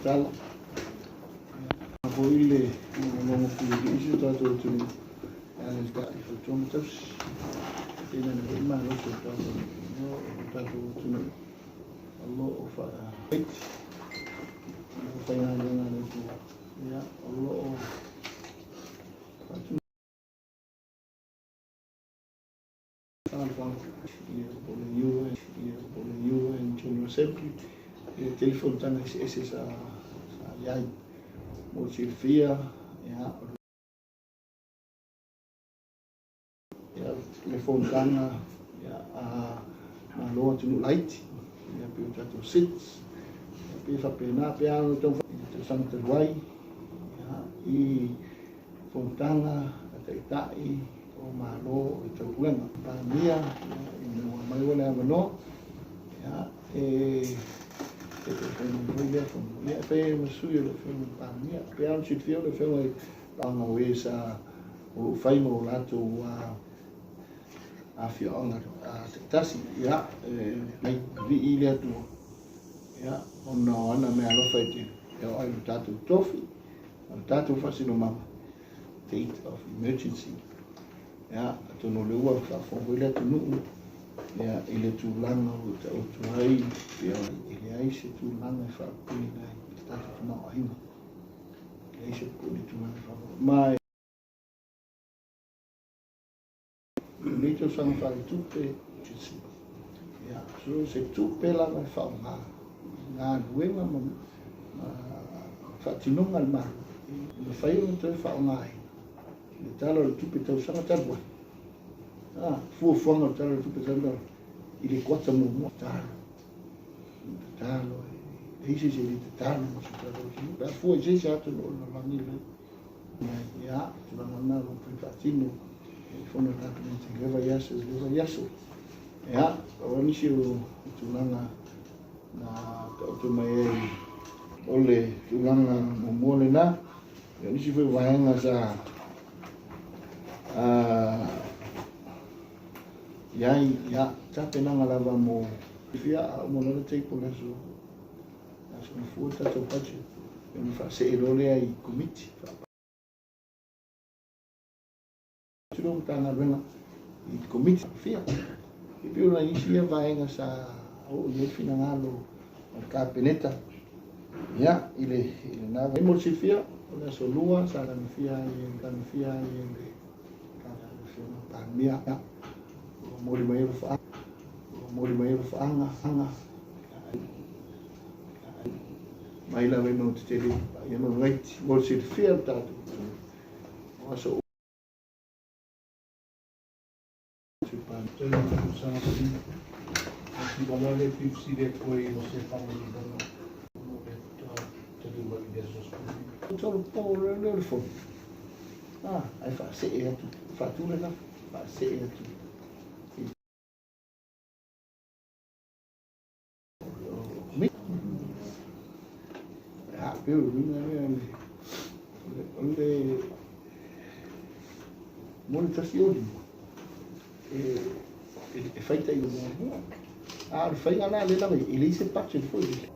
tala. Ko ile mo ku isi ta to tu ana ka to mo tas ina na ma lo to ta no ta to tu Allah fa fa ina na tu ya Allah UN General Assembly telefon tana ese sa yai mo silfia ya telefon tana ya na lo tu light ya pe tu sits pe fa pe na pe ano tu Santa Wai ya I fontana tai o malo i tau puenga pa mia i mua mai wala mano ya te whenu ia pe masui le whenu pa mia pe an sit fio le whenu langa we sa o whaimo lato a fio anga te tasi ya mai vi I le atua ya ona ana mea lofa i te e o ai tatu tofi tatu fasino mama state of emergency ya tono le ua fa fo ile tunu ya ile tu langa o tu ai ya ile ai se tu langa fa puni na sta tu na ai ile se puni tu na fa mai le tu sang fa tu pe ya so se tu pe la fa na luenga ma fa tinunga ma le fai o te fa mai le talo le tupe tau sanga talwa fuafuaga o talo le tupe tau I le kota mo talo e isi se le talo mo se talo la fua se se atu lo la mani le ya tu la mana lo privatino e fono tato mo te leva yaso ya o nisi o tu langa na tu mai ole tu langa mo mole na ya nisi foi vaenga sa ya tape nanga lava mo fia mo no te ko leso aso na futa to pache me fa se elole ai komiti tudo tanga bena I komiti fia e più la inicia vaenga sa o ye finangalo al capeneta ya ile na mo si fia ona solua sa la fia e kan fia e mia mori mai fa anga mai la vemo te tele ia no right mo se fia tatu aso se pa tele sa si valore più si de poi lo se fa un no te di mai de esos solo por el fondo ai fa se e tu fa tu le fa se e tu più le monetazioni e fai te io fai la le lave e lì si paccia il fuoco